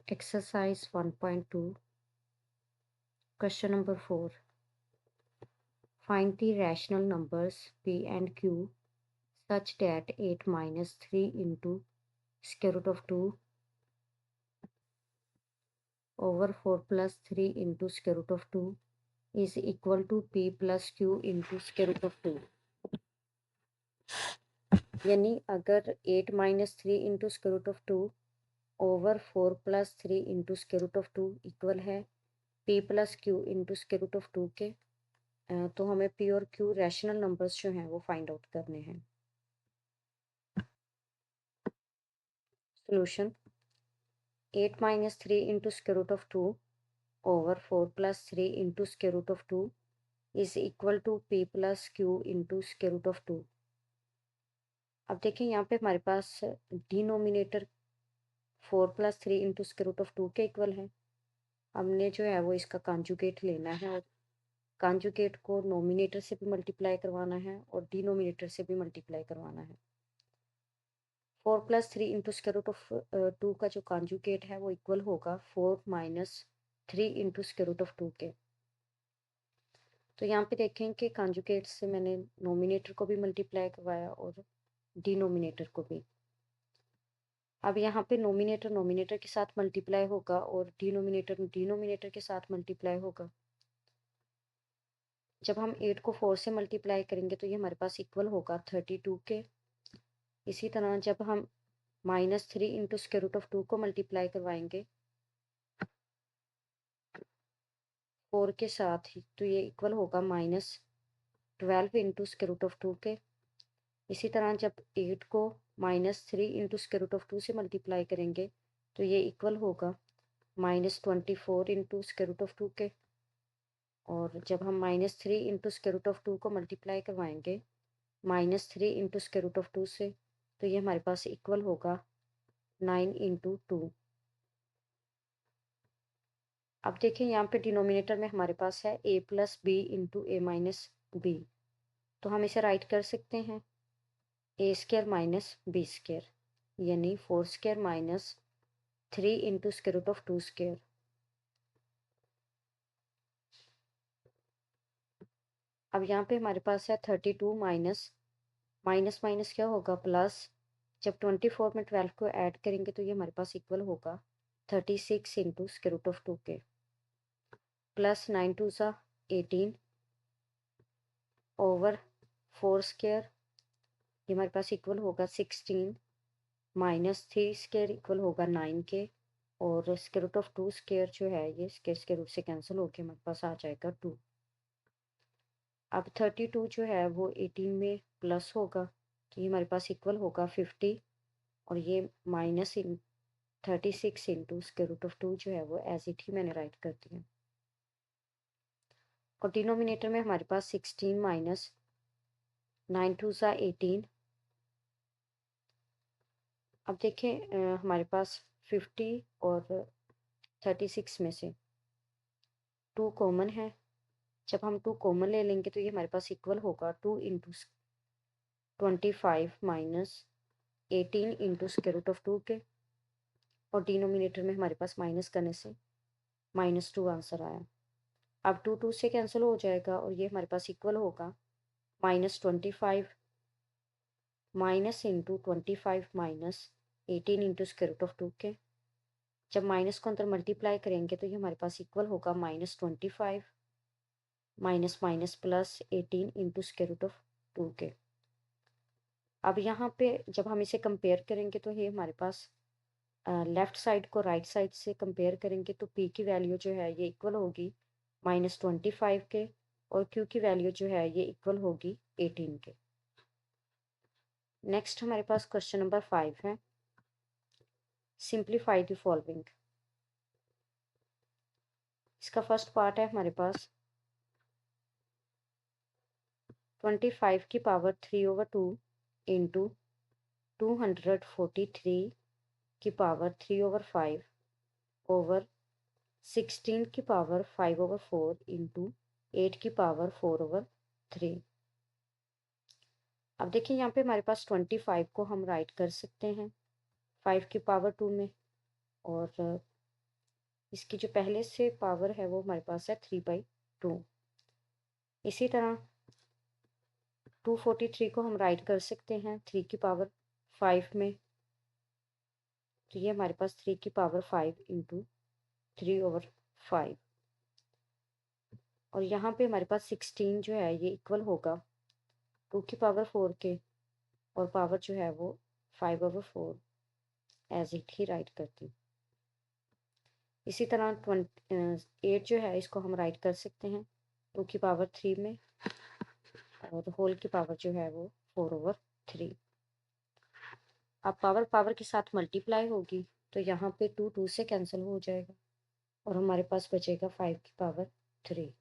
Exercise 1.2, question number 4. Find the rational numbers p and q such that 8 minus 3 into square root of 2 over 4 plus 3 into square root of 2 is equal to p plus q into square root of 2. यानी अगर 8 minus 3 into square root of 2 over 4 plus 3 into square root of 2 equal है p plus q into square root of 2 के, तो हमें p और q rational numbers जो हैं वो फाइंड आउट करने हैं। Solution 8 minus 3 into square root of 2 over 4 plus 3 into square root of 2 is equal to p plus q into square root of 2। अब देखें यहाँ पे हमारे पास denominator 4 plus 3 into square root of 2 के इक्वल है। हमने जो है वो इसका कॉन्जुगेट लेना है और कॉन्जुगेट को नोमिनेटर से भी मल्टीप्लाई करवाना है और डिनोमिनेटर से भी मल्टीप्लाई करवाना है। 4 plus 3 into square root of 2 का जो कॉन्जुगेट है वो इक्वल होगा 4 minus 3 into square root of 2 के। तो यहाँ पे देखें कि कॉन्जुगेट से मैंने नोमिनेटर को भी मल्टीप्लाई करवाया और डिनोमिनेटर को भी। अब यहाँ पे नोमिनेटर नोमिनेटर के साथ मल्टीप्लाई होगा और डिनोमिनेटर डिनोमिनेटर के साथ मल्टीप्लाई होगा। जब हम 8 को 4 से मल्टीप्लाई करेंगे तो ये हमारे पास इक्वल होगा 32 के। इसी तरह जब हम minus 3 into square root of 2 को मल्टीप्लाई करवाएंगे 4 के साथ ही, तो ये इक्वल होगा -12 इंटू स्क्वायर रूट ऑफ 2 के। इसी तरह जब 8 को -3 इंटू स्क्वायर रूट ऑफ 2 से मल्टीप्लाई करेंगे तो ये इक्वल होगा -24 इंटू स्क्वायर रूट ऑफ 2 के। और जब हम -3 इंटू स्क्वायर रूट ऑफ 2 को मल्टीप्लाई करवाएंगे -3 इंटू स्क्वायर रूट ऑफ 2 से, तो ये हमारे पास इक्वल होगा 9 इंटू 2। अब देखिए यहाँ पे डिनोमिनेटर में हमारे पास है a plus B into A minus B, तो हम इसे राइट कर सकते हैं A square minus B square, यानी 4 square minus 3 into square root of 2 square. अब यहाँ पे हमारे पास है 32 माइनस माइनस माइनस क्या होगा प्लस, जब 24 में 12 को ऐड करेंगे तो ये हमारे पास इक्वल होगा 36 इंटू स्क्वायर रूट ऑफ 2 के, प्लस 9 2 सा 18 ओवर 4 स्क्वायर, ये हमारे पास इक्वल होगा 16 माइनस 3 स्क्वायर इक्वल होगा 9 के, और स्क्वायर रूट ऑफ 2 स्क्वायर जो है ये स्क्वायर रूट से कैंसिल होके हमारे पास आ जाएगा 2। अब 32 जो है वो 18 में प्लस होगा तो ये हमारे पास इक्वल होगा 50, और ये minus 36 into square root of 2 जो है वो एज इट ही मैंने राइट कर दिया। और डिनोमिनेटर में हमारे पास 16 माइनस 9 2 सा 18। अब देखें हमारे पास 50 और 36 में से 2 कॉमन है। जब हम 2 कॉमन ले लेंगे तो ये हमारे पास इक्वल होगा 2 into 25 minus 18 into square root of 2 के, और डिनोमिनेटर में हमारे पास माइनस करने से -2 आंसर आया। अब 2 2 से कैंसिल हो जाएगा और ये हमारे पास इक्वल होगा -25 minus into 25 minus 18 into square root of 2 के। जब माइनस को अंदर मल्टीप्लाई करेंगे तो ये हमारे पास इक्वल होगा -25 minus minus plus 18 into square root of 2 के। अब यहाँ पे जब हम इसे कंपेयर करेंगे तो ये हमारे पास लेफ्ट साइड को राइट साइड से कंपेयर करेंगे तो p की वैल्यू जो है ये इक्वल होगी -25 के, और q की वैल्यू जो है ये इक्वल होगी 18 के। नेक्स्ट हमारे पास क्वेश्चन नंबर 5 है, सिंप्लीफाई द फॉलोइंग। इसका फर्स्ट पार्ट है हमारे पास 25 की पावर 3/2 इंटू 243 की पावर 3/5 ओवर 16 की पावर 5/4 इंटू 8 की पावर 4/3। अब देखिए यहाँ पे हमारे पास 25 को हम राइट कर सकते हैं 5 की पावर 2 में, और इसकी जो पहले से पावर है वो हमारे पास है 3/2। इसी तरह 243 को हम राइट कर सकते हैं 3 की पावर 5 में। तो ये हमारे पास 3 की पावर 5 इंटू 3/5। और यहाँ पे हमारे पास 16 जो है ये इक्वल होगा 2 की पावर 4 के, और पावर जो है वो 5/4 एज इट ही राइट करती हूँ। इसी तरह 8 जो है इसको हम राइट कर सकते हैं 2 की पावर 3 में, और होल की पावर जो है वो 4/3। अब पावर पावर के साथ मल्टीप्लाई होगी तो यहाँ पे 2 2 से कैंसिल हो जाएगा और हमारे पास बचेगा 5 की पावर 3।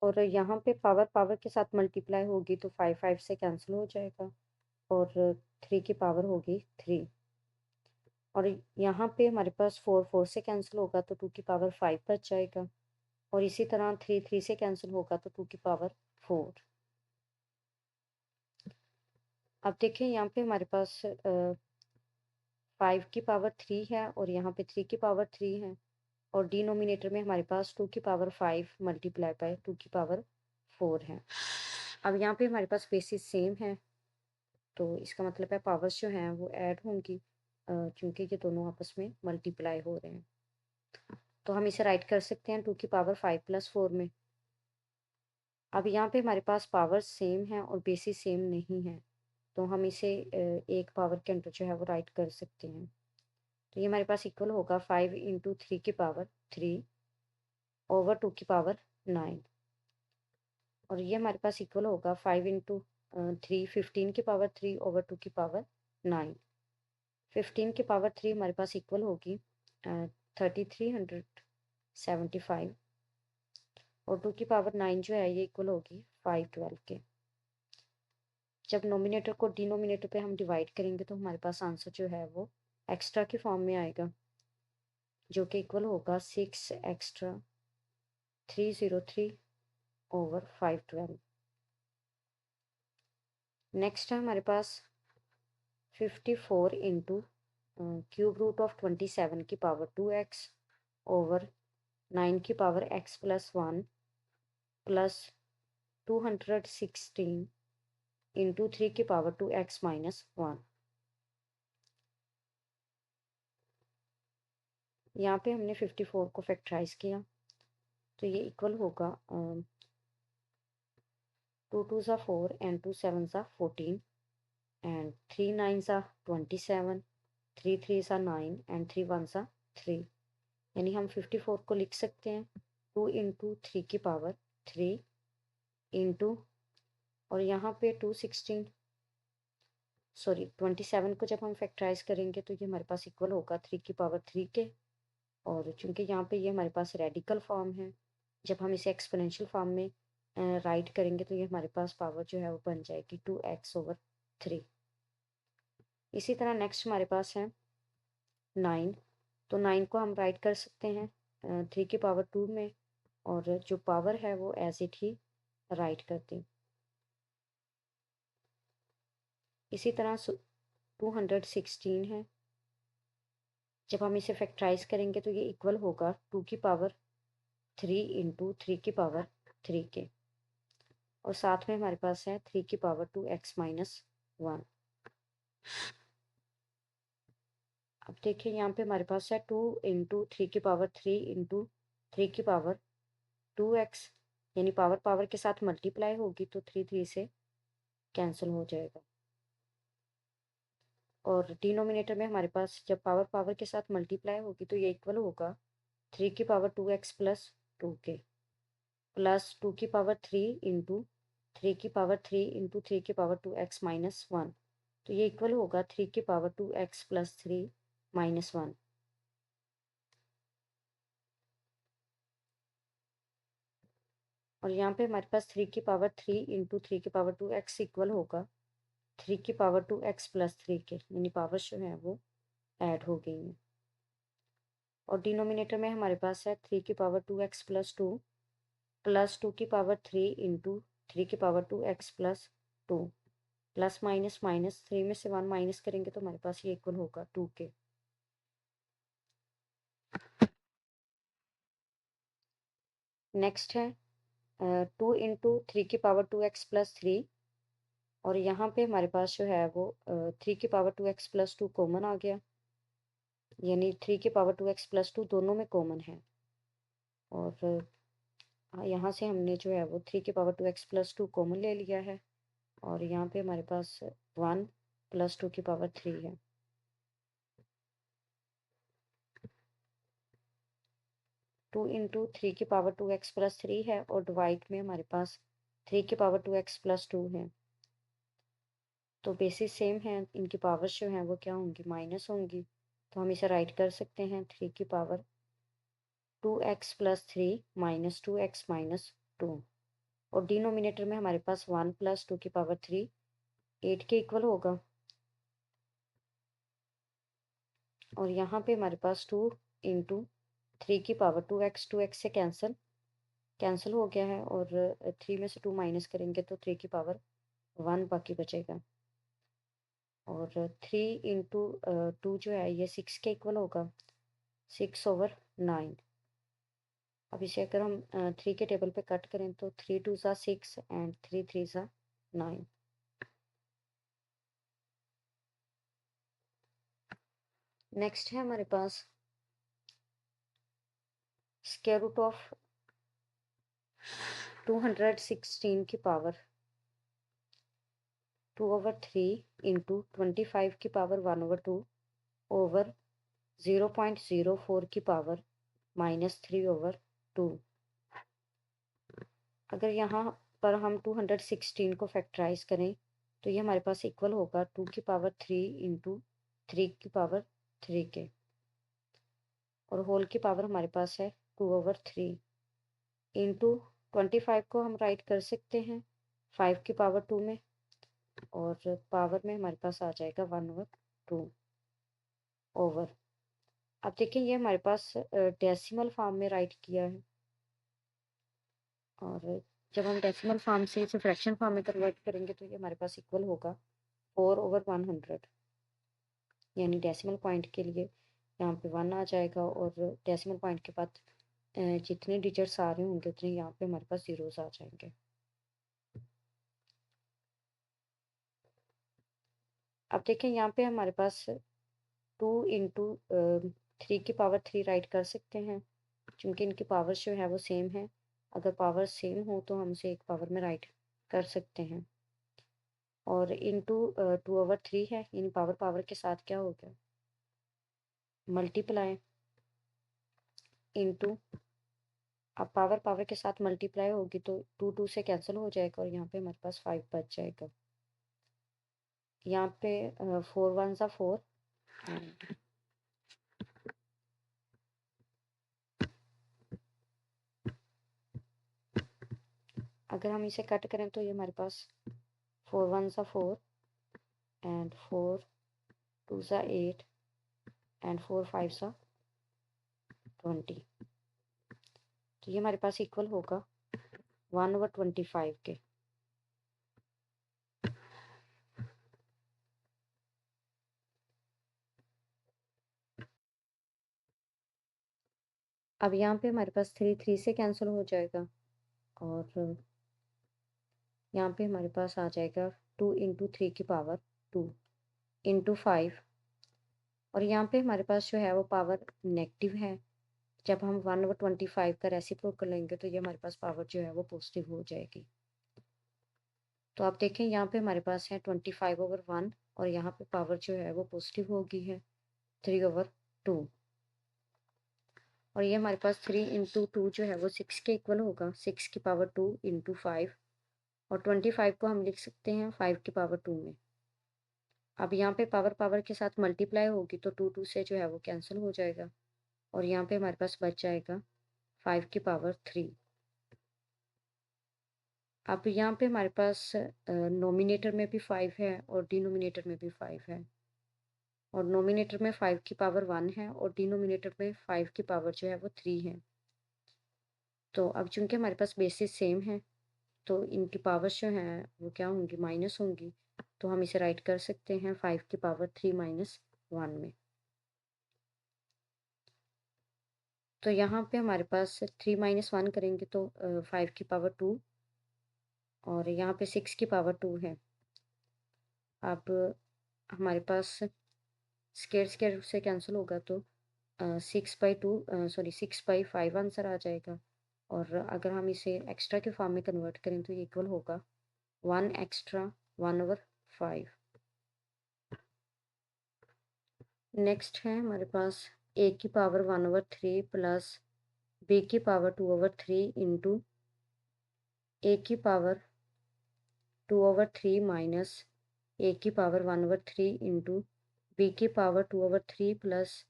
और यहाँ पे पावर पावर के साथ मल्टीप्लाई होगी तो 5 5 से कैंसिल हो जाएगा और 3 की पावर होगी 3। और यहाँ पे हमारे पास 4 4 से कैंसिल होगा तो 2 की पावर 5 बच जाएगा, और इसी तरह 3 3 से कैंसिल होगा तो 2 की पावर 4। अब देखें यहाँ पे हमारे पास 5 की पावर 3 है और यहाँ पे 3 की पावर 3 है, और डिनोमिनेटर में हमारे पास 2 की पावर 5 मल्टीप्लाई बाय 2 की पावर 4 है। अब यहाँ पे हमारे पास बेसिस सेम है तो इसका मतलब है पावर्स जो हैं वो ऐड होंगी, क्योंकि ये दोनों आपस में मल्टीप्लाई हो रहे हैं। तो हम इसे राइट कर सकते हैं 2 की पावर 5 + 4 में। अब यहाँ पे हमारे पास पावर सेम है और बेसिस सेम नहीं है, तो हम इसे एक पावर के अंदर जो है वो राइट कर सकते हैं। तो ये हमारे पास इक्वल होगा 5 इंटू 3 की पावर 3 ओवर 2 की पावर 9, और ये हमारे पास इक्वल होगा 5 इंटू 3 15 की पावर 3 ओवर 2 की पावर 9। 15 की पावर 3 हमारे पास इक्वल होगी 3375, और 2 की पावर 9 जो है ये इक्वल होगी 512 के। जब नोमिनेटर को डिनोमिनेटर पे हम डिवाइड करेंगे तो हमारे पास आंसर जो है वो एक्स्ट्रा की फॉर्म में आएगा, जो कि इक्वल होगा 6 एक्स्ट्रा 303 ओवर 512। नेक्स्ट है हमारे पास 54 इंटू क्यूब रूट ऑफ 27 की पावर 2x ओवर 9 की पावर x + 1 प्लस 216 इंटू 3 की पावर 2x - 1। यहाँ पे हमने 54 को फैक्टराइज किया तो ये इक्वल होगा 2 2 ज़ा 4 and 2 7 ज़ा 14 and 3 9 ज़ा 27, 3 3 ज़ा 9 and 3 1 ज़ा 3। यानी हम 54 को लिख सकते हैं 2 इंटू 3 की पावर 3 इंटू, और यहाँ पे 27 को जब हम फैक्टराइज करेंगे तो ये हमारे पास इक्वल होगा 3 की पावर 3 के, और चूंकि यहाँ पे ये हमारे पास रेडिकल फॉर्म है, जब हम इसे एक्सपोनेंशियल फॉर्म में राइट करेंगे तो ये हमारे पास पावर जो है वो बन जाएगी 2x/3। इसी तरह नेक्स्ट हमारे पास है 9। तो 9 को हम राइट कर सकते हैं 3 की पावर 2 में, और जो पावर है वो एज इट ही राइट कर दें। इसी तरह 216 है, जब हम इसे फैक्टराइज करेंगे तो ये इक्वल होगा 2 की पावर 3 इंटू 3 की पावर 3 के, और साथ में हमारे पास है 3 की पावर 2x - 1। अब देखिए यहाँ पे हमारे पास है 2 इंटू 3 की पावर 3 इंटू 3 की पावर 2x, यानी पावर पावर के साथ मल्टीप्लाई होगी तो 3 3 से कैंसिल हो जाएगा, और डिनोमिनेटर में हमारे पास जब पावर पावर के साथ मल्टीप्लाई होगी तो ये इक्वल होगा 3 की पावर 2x + 2 के, प्लस 2 की पावर 3 इंटू 3 की पावर 3 इंटू 3 की पावर 2x - 1। तो ये इक्वल होगा 3 की पावर 2x + 3 - 1। और यहाँ पे हमारे पास 3 की पावर 3 इंटू 3 की पावर 2x इक्वल होगा 3 की पावर 2x + 3 के, यानी पावर जो है वो ऐड हो गई है। और डिनोमिनेटर में हमारे पास है 3 की पावर 2x + 2 प्लस 2 की पावर 3 इंटू 3 की power 2x + 2, plus minus minus 3 में से 1 माइनस करेंगे तो हमारे पास ये इक्वल होगा 2 के। नेक्स्ट है 2 इंटू 3^2x+3 और यहाँ पे हमारे पास जो है वो 3^2x+2 कॉमन आ गया, यानी 3^2x+2 दोनों में कॉमन है। और यहाँ से हमने जो है वो 3^2x+2 कॉमन ले लिया है और यहाँ पे हमारे पास 1 + 2^3 है। टू इंटू 3^2x+3 है और डिवाइड में हमारे पास 3^2x+2 है। तो बेसिस सेम है, इनकी पावर्स जो हैं वो क्या होंगी, माइनस होंगी। तो हम इसे राइट कर सकते हैं 3^2x+3 - 2x - 2 और डिनोमिनेटर में हमारे पास 1 + 2^3 8 के इक्वल होगा। और यहाँ पे हमारे पास 2 इंटू 3^2x 2x से कैंसिल हो गया है और 3 में से 2 माइनस करेंगे तो 3^1 बाकी बचेगा। और 3 इंटू 2 जो है ये 6 के इक्वल होगा, 6/9। अब इसे अगर हम 3 के टेबल पे कट करें तो 3 2 ज़ा 6 एंड 3 3 ज़ा 9। नेक्स्ट है हमारे पास स्क्वायर रूट ऑफ 216 की पावर 2/3 इंटू 25 की पावर 1/2 ओवर 0.04 की पावर -3/2। अगर यहाँ पर हम 216 को फैक्टराइज करें तो ये हमारे पास इक्वल होगा 2^3 इंटू 3^3 के, और होल की पावर हमारे पास है 2/3 इंटू 25 को हम राइट कर सकते हैं 5^2 में और पावर में हमारे पास आ जाएगा 1/2 ओवर। अब देखें ये हमारे पास डेसिमल फॉर्म में राइट किया है और जब हम डेसिमल फॉर्म से इसे फ्रैक्शन फॉर्म में कन्वर्ट करेंगे तो ये हमारे पास इक्वल होगा 4/100, यानी डेसिमल पॉइंट के लिए यहाँ पे 1 आ जाएगा और डेसिमल पॉइंट के बाद जितने डिजिट्स आ रहे होंगे उतने यहाँ पे हमारे पास जीरोस आ जाएंगे। अब देखें यहाँ पे हमारे पास 2 इंटू 3^3 राइट कर सकते हैं क्योंकि इनकी पावर जो है वो सेम है। अगर पावर सेम हो तो हम इसे एक पावर में राइट कर सकते हैं। और इंटू 2/3 है, यानी पावर पावर के साथ क्या हो गया, मल्टीप्लाई इंटू। अब पावर पावर के साथ मल्टीप्लाई होगी तो 2 2 से कैंसिल हो जाएगा और यहाँ पे हमारे पास 5 बच जाएगा। यहाँ पे 4 1 ज़ा 4 एंड अगर हम इसे कट करें तो ये हमारे पास 4 1 ज़ा 4 एंड 4 2 ज़ा 8 एंड 4 5 ज़ा 20। तो ये हमारे पास इक्वल होगा 1/25 के। अब यहाँ पे हमारे पास 3 3 से कैंसिल हो जाएगा और यहाँ पे हमारे पास आ जाएगा 2 इंटू 3 की पावर 2 इंटू 5 और यहाँ पे हमारे पास जो है वो पावर नेगेटिव है। जब हम 1/25 का रेसिप्रोकल लेंगे तो ये हमारे पास पावर जो है वो पॉजिटिव हो जाएगी। तो आप देखें यहाँ पे हमारे पास है 25/1 और यहाँ पे पावर जो है वो पॉजिटिव हो गई है 3/2 और ये हमारे पास 3 इंटू 2 जो है वो 6 के इक्वल होगा, 6 की पावर 2 इंटू 5 और 25 को हम लिख सकते हैं 5 की पावर 2 में। अब यहाँ पे पावर पावर के साथ मल्टीप्लाई होगी तो 2 2 से जो है वो कैंसिल हो जाएगा और यहाँ पे हमारे पास बच जाएगा 5 की पावर 3। अब यहाँ पे हमारे पास नोमिनेटर में भी 5 है और डिनोमिनेटर में भी 5 है और नोमिनेटर में 5 की पावर 1 है और डिनोमिनेटर में 5 की पावर जो है वो 3 है। तो अब चूंकि हमारे पास बेसिस सेम है तो इनकी पावर्स जो हैं वो क्या होंगी, माइनस होंगी। तो हम इसे राइट कर सकते हैं 5 की पावर 3 - 1 में। तो यहाँ पे हमारे पास 3 माइनस 1 करेंगे तो 5 की पावर 2 और यहाँ पे 6 की पावर 2 है। अब हमारे पास स्क्वायर स्क्वायर से कैंसिल होगा तो 6/5 आंसर आ जाएगा। और अगर हम इसे एक्स्ट्रा के फॉर्म में कन्वर्ट करें तो ये इक्वल होगा 1 एक्स्ट्रा 1/5। नेक्स्ट है हमारे पास a की पावर 1/3 प्लस b की पावर 2/3 इंटू a की पावर 2/3 माइनस a की पावर 1/3 इंटू b की पावर 2/3 प्लस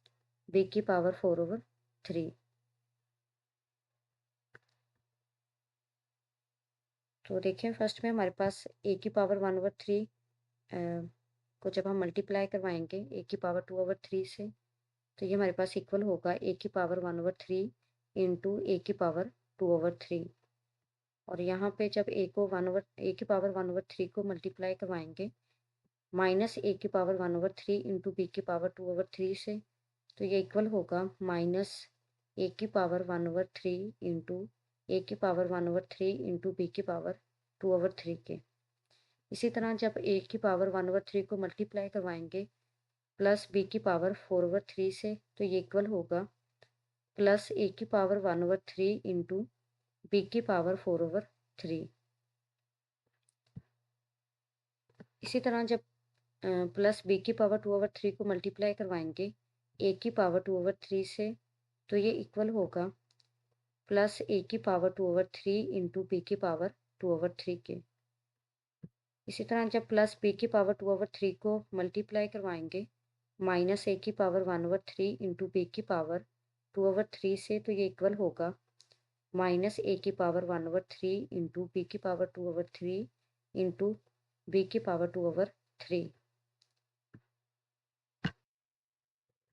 b की पावर 4/3। तो देखिए फर्स्ट में हमारे पास a की पावर 1/3 को जब हम मल्टीप्लाई करवाएंगे a की पावर 2/3 से तो ये हमारे पास इक्वल होगा a की पावर 1/3 इंटू a की पावर 2/3। और यहाँ पे जब a की पावर 1/3 को मल्टीप्लाई करवाएंगे माइनस a की पावर 1/3 इंटू b की पावर 2/3 से तो ये इक्वल होगा माइनस a की पावर 1/3 इंटू a की पावर 1/3 इंटू b की पावर 2/3 के। इसी तरह जब a की पावर 1/3 को मल्टीप्लाई करवाएंगे प्लस b की पावर 4/3 से तो ये इक्वल होगा प्लस a की पावर 1/3 इंटू b की पावर 4/3। इसी तरह जब प्लस b की पावर 2/3 को मल्टीप्लाई करवाएंगे a की पावर 2/3 से तो ये इक्वल होगा प्लस a की पावर 2/3 इंटू b की पावर 2/3 के। इसी तरह जब प्लस b की पावर 2/3 को मल्टीप्लाई करवाएंगे माइनस a की पावर 1/3 इंटू b की पावर 2/3 से तो ये इक्वल होगा माइनस a की पावर 1/3 इंटू b की पावर 2/3 इंटू b की पावर 2/3।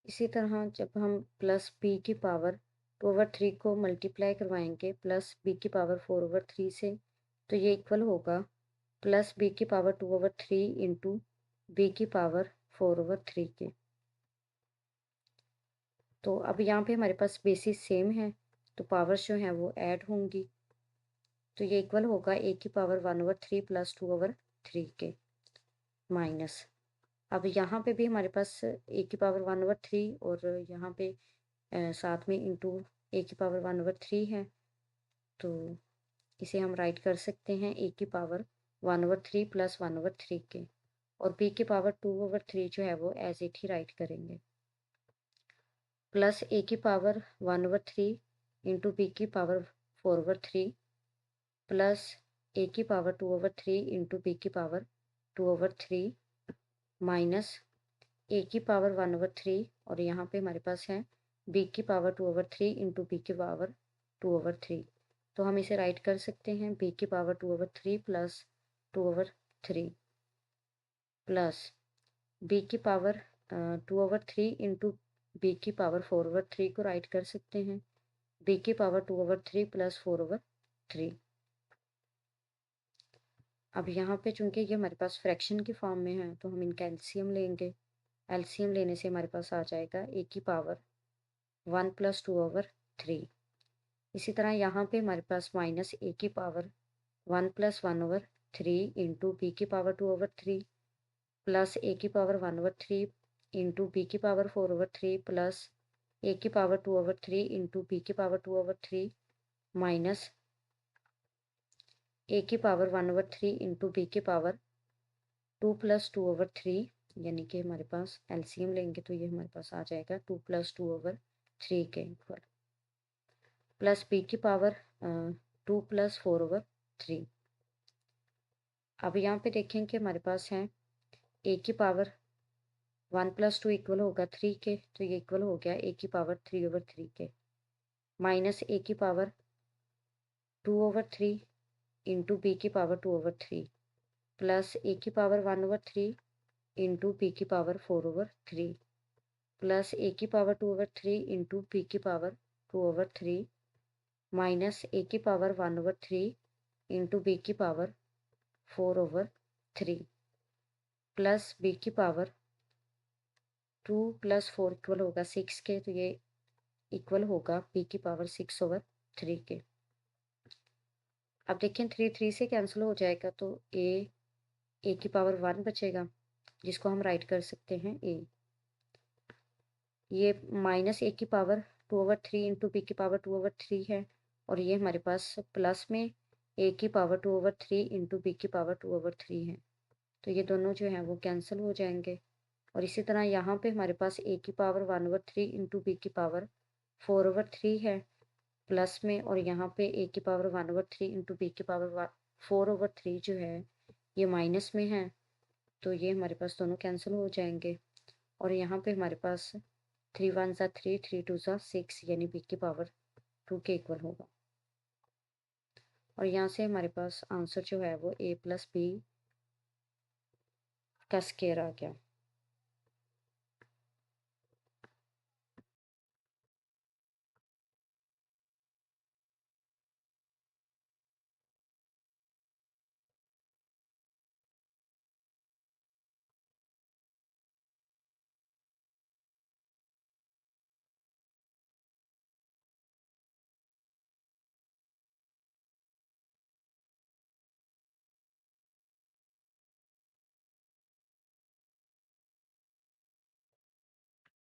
इसी तरह जब हम प्लस b की पावर 2/3 को मल्टीप्लाई करवाएंगे प्लस b की पावर 4/3 से तो ये इक्वल होगा प्लस b की पावर 2/3 इंटू b की पावर 4/3 के। तो अब यहाँ पे हमारे पास बेसिस सेम है तो पावर्स जो हैं वो ऐड होंगी तो ये इक्वल होगा a की पावर 1/3 प्लस 2/3 के माइनस। अब यहाँ पे भी हमारे पास a की पावर 1/3 और यहाँ पे साथ में इंटू a की पावर 1/3 है तो इसे हम राइट कर सकते हैं a की पावर 1/3 प्लस 1/3 के और b की पावर 2/3 जो है वो एज इट ही राइट करेंगे प्लस a की पावर 1/3 इंटू b की पावर 4/3 प्लस a की पावर 2/3 इंटू b की पावर 2/3 माइनस a की पावर 1/3 और यहाँ पे हमारे पास है b की पावर 2/3 इंटू b की पावर 2/3। तो हम इसे राइट कर सकते हैं b की पावर 2/3 प्लस 2/3 प्लस b की पावर 2/3 इंटू b की पावर 4/3 को राइट कर सकते हैं b की पावर 2/3 प्लस 4/3। अब यहाँ पे चूंकि ये हमारे पास फ्रैक्शन की फॉर्म में है तो हम इनका एलसीएम लेंगे। एलसीएम लेने से हमारे पास आ जाएगा a की पावर 1 प्लस 2/3। इसी तरह यहाँ पे हमारे पास माइनस a की पावर 1 प्लस 1/3 इंटू b की पावर 2/3 प्लस a की पावर 1/3 इंटू b की पावर 4/3 प्लस a की पावर 2/3 इंटू b की पावर 2/3 माइनस a की पावर 1/3 इंटू b की पावर 2 प्लस 2/3 यानी कि हमारे पास एलसीएम लेंगे तो ये हमारे पास आ जाएगा 2 प्लस 2/3 के इक्वल प्लस b की पावर 2 प्लस 4/3। अब यहाँ पे देखें कि हमारे पास है a की पावर 1 प्लस 2 इक्वल होगा 3 के तो ये इक्वल हो गया a की पावर 3/3 के माइनस a की पावर 2/3 इंटू b की पावर 2/3 प्लस a की पावर 1/3 इंटू b की पावर 4/3 प्लस a की पावर 2/3 इंटू b की पावर 2/3 माइनस a की पावर 1/3 इंटू b की पावर 4/3 प्लस b की पावर 2 प्लस 4 इक्वल होगा 6 के तो ये इक्वल होगा p की पावर 6/3 के। अब देखें 3 3 से कैंसिल हो जाएगा तो a की पावर 1 बचेगा, जिसको हम राइट कर सकते हैं a। ये माइनस a की पावर 2/3 इंटू p की पावर 2/3 है, और ये हमारे पास प्लस में a की पावर 2/3 इंटू p की पावर 2/3 है। तो ये दोनों जो हैं वो कैंसिल हो जाएंगे। और इसी तरह यहाँ पे हमारे पास a की पावर 1/3 इंटू b की पावर 4/3 है प्लस में, और यहाँ पे a की पावर 1/3 इंटू b की पावर 4/3 जो है ये माइनस में है। तो ये हमारे पास दोनों कैंसिल हो जाएंगे, और यहाँ पे हमारे पास 3 1 ज़ा 3 3 2 ज़ा 6 यानी b की पावर 2 के इक्वल होगा। और यहाँ से हमारे पास आंसर जो है वो a प्लस b का स्क्वायर आ गया।